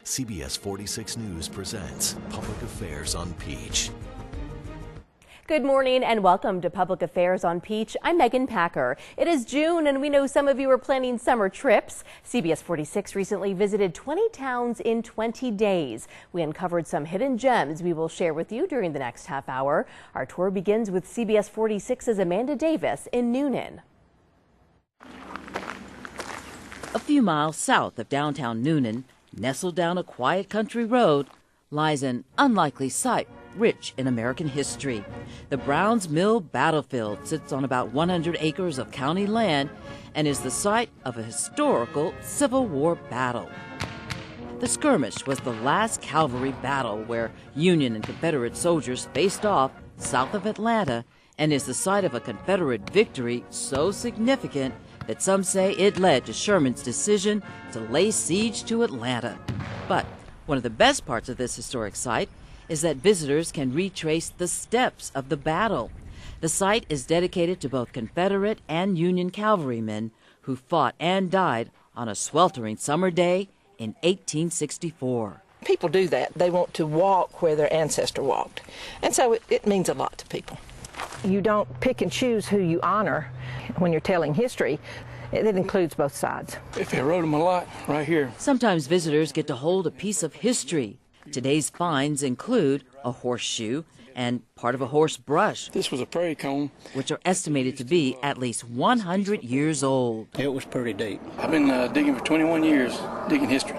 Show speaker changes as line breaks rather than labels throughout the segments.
CBS 46 News presents Public Affairs on Peach.
Good morning and welcome to Public Affairs on Peach. I'm Megan Packer. It is June and we know some of you are planning summer trips. CBS 46 recently visited 20 towns in 20 days. We uncovered some hidden gems we will share with you during the next half hour. Our tour begins with CBS 46's Amanda Davis in Newnan.
A few miles south of downtown Newnan, nestled down a quiet country road, lies an unlikely site rich in American history. The Browns Mill Battlefield sits on about 100 acres of county land and is the site of a historical Civil War battle. The skirmish was the last cavalry battle where Union and Confederate soldiers faced off south of Atlanta and is the site of a Confederate victory so significant that some say it led to Sherman's decision to lay siege to Atlanta. But one of the best parts of this historic site is that visitors can retrace the steps of the battle. The site is dedicated to both Confederate and Union cavalrymen who fought and died on a sweltering summer day in 1864.
People do that. They want to walk where their ancestor walked. And so it means a lot to people. You don't pick and choose who you honor when you're telling history. It includes both sides.
If they wrote them a lot, right here.
Sometimes visitors get to hold a piece of history. Today's finds include a horseshoe and part of a horse brush.
This was a prairie comb,
which are estimated to be at least 100 years old.
It was pretty deep. I've been digging for 21 years, digging history.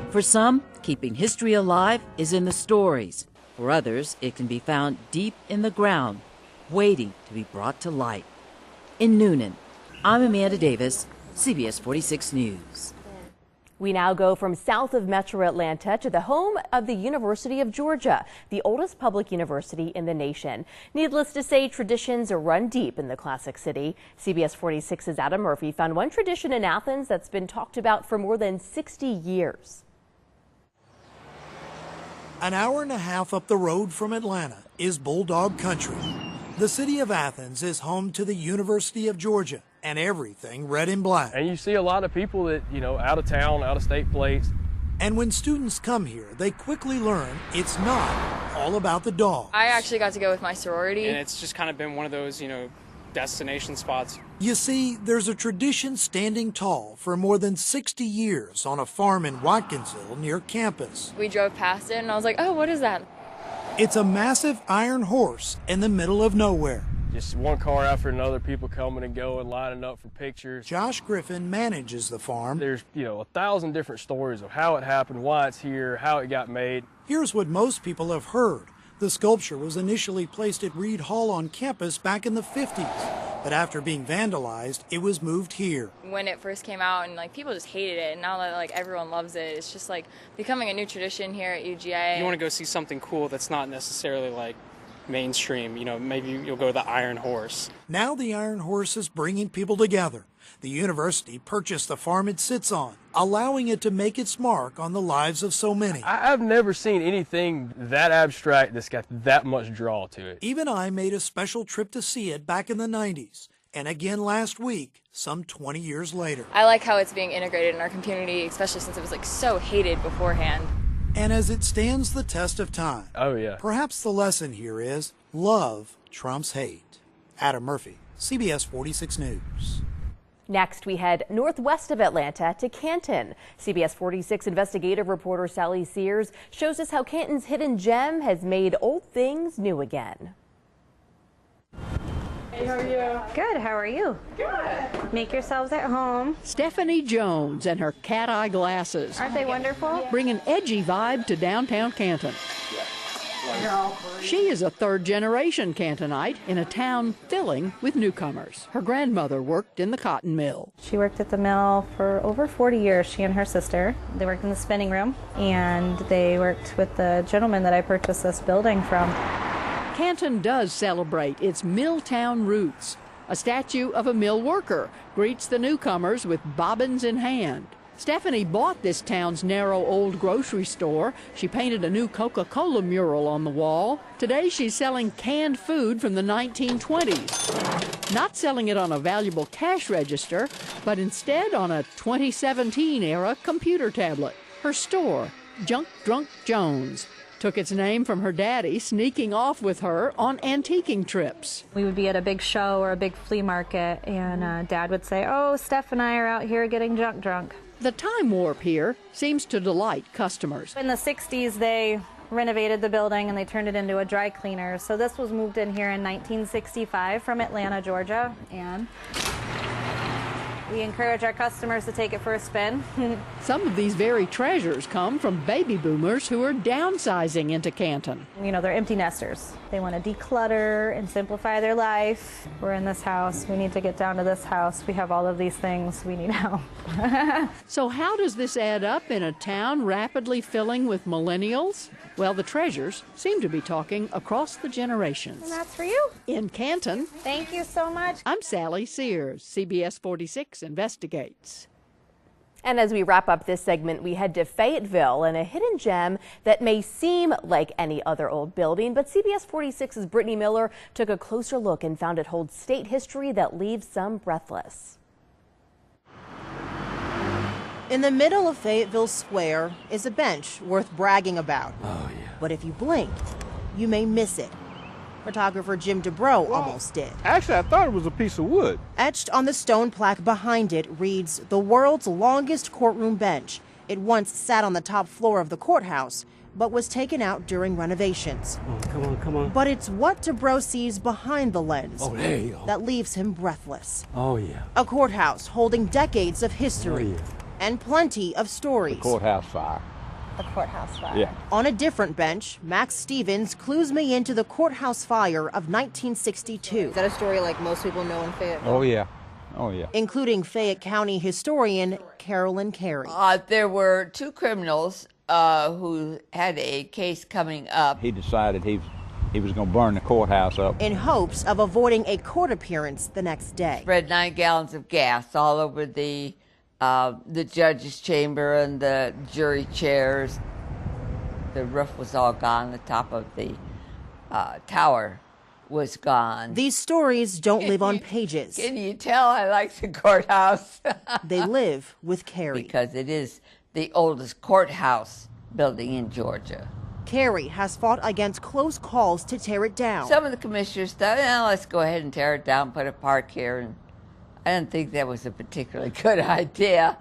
For some, keeping history alive is in the stories. For others, it can be found deep in the ground, waiting to be brought to light. In Newnan, I'm Amanda Davis, CBS 46 News.
We now go from south of Metro Atlanta to the home of the University of Georgia, the oldest public university in the nation. Needless to say, traditions run deep in the classic city. CBS 46's Adam Murphy found one tradition in Athens that's been talked about for more than 60 years.
An hour and a half up the road from Atlanta is Bulldog Country. The city of Athens is home to the University of Georgia and everything red and black.
And you see a lot of people that, out of town, out of state plates.
And when students come here, they quickly learn it's not all about the dog.
I actually got to go with my sorority.
And it's just kind of been one of those, destination spots.
You see, there's a tradition standing tall for more than 60 years on a farm in Watkinsville near campus.
We drove past it and I was like, oh, what is that?
It's a massive iron horse in the middle of nowhere.
Just one car after another, people coming and going, lining up for pictures.
Josh Griffin manages the farm.
There's, 1,000 different stories of how it happened, why it's here, how it got made.
Here's what most people have heard. The sculpture was initially placed at Reed Hall on campus back in the 50s, but after being vandalized, it was moved here.
When it first came out and people just hated it, and now that everyone loves it, it's just becoming a new tradition here at UGA.
You want to go see something cool that's not necessarily mainstream, maybe you'll go to the Iron Horse.
Now the Iron Horse is bringing people together. The university purchased the farm it sits on, allowing it to make its mark on the lives of so many.
I've never seen anything that abstract that's got that much draw to it.
Even I made a special trip to see it back in the 90s, and again last week, some 20 years later.
I like how it's being integrated in our community, especially since it was so hated beforehand.
And as it stands the test of time.
Oh, yeah.
Perhaps the lesson here is love trumps hate. Adam Murphy, CBS 46 News.
Next, we head northwest of Atlanta to Canton. CBS 46 investigative reporter Sally Sears shows us how Canton's hidden gem has made old things new again.
Hey, how are you? Good, how are you? Good. Make yourselves at home.
Stephanie Jones and her cat eye glasses.
Aren't they wonderful?
Bring an edgy vibe to downtown Canton. She is a third-generation Cantonite in a town filling with newcomers. Her grandmother worked in the cotton mill.
She worked at the mill for over 40 years, she and her sister. They worked in the spinning room, and they worked with the gentleman that I purchased this building from.
Canton does celebrate its Milltown roots. A statue of a mill worker greets the newcomers with bobbins in hand. Stephanie bought this town's narrow old grocery store. She painted a new Coca-Cola mural on the wall. Today she's selling canned food from the 1920s. Not selling it on a valuable cash register, but instead on a 2017-era computer tablet. Her store, Junk Drunk Jones, took its name from her daddy sneaking off with her on antiquing trips.
We would be at a big show or a big flea market, and Dad would say, "Oh, Steph and I are out here getting junk drunk."
The time warp here seems to delight customers.
In the 60s, they renovated the building and they turned it into a dry cleaner. So this was moved in here in 1965 from Atlanta, Georgia, and we encourage our customers to take it for a spin.
Some of these very treasures come from baby boomers who are downsizing into Canton.
You know, they're empty nesters. They want to declutter and simplify their life. We're in this house. We need to get down to this house. We have all of these things. We need help.
So how does this add up in a town rapidly filling with millennials? Well, the treasures seem to be talking across the generations.
And that's for you.
In Canton.
Thank you so much.
I'm Sally Sears, CBS 46 Investigates.
And as we wrap up this segment, we head to Fayetteville and a hidden gem that may seem like any other old building, but CBS 46's Brittany Miller took a closer look and found it holds state history that leaves some breathless.
In the middle of Fayetteville Square is a bench worth bragging about.
Oh, yeah.
But if you blink, you may miss it. Photographer Jim Dubrow almost did.
Actually, I thought it was a piece of wood.
Etched on the stone plaque behind it reads, "The world's longest courtroom bench." It once sat on the top floor of the courthouse, but was taken out during renovations.
Oh, come on, come on.
But it's what Dubrow sees behind the lens
there you go.
that leaves him breathless.
Oh, yeah.
A courthouse holding decades of history and plenty of stories.
The courthouse fire.
The courthouse fire.
Yeah.
On a different bench, Max Stevens clues me into the courthouse fire of 1962.
Is that a story like most people know in Fayetteville?
Oh, yeah. Oh, yeah.
Including Fayette County historian Carolyn Carey.
There were two criminals who had a case coming up.
He decided he was going to burn the courthouse up.
In hopes of avoiding a court appearance the next day.
Spread 9 gallons of gas all over the judge's chamber and the jury chairs. The roof was all gone. The top of the tower was gone.
These stories don't live on pages.
Can you tell I like the courthouse?
They live with Carey.
Because it is the oldest courthouse building in Georgia.
Carey has fought against close calls to tear it down.
Some of the commissioners thought, let's go ahead and tear it down, put a park here. And I didn't think that was a particularly good idea.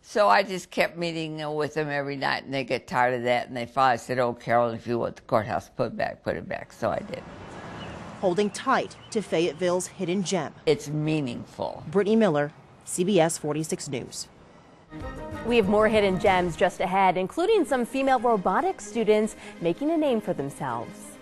So I just kept meeting with them every night, and they get tired of that. And they finally said, "Oh, Carolyn, if you want the courthouse put it back." So I did.
Holding tight to Fayetteville's hidden gem.
It's meaningful.
Brittany Miller, CBS 46 News.
We have more hidden gems just ahead, including some female robotics students making a name for themselves.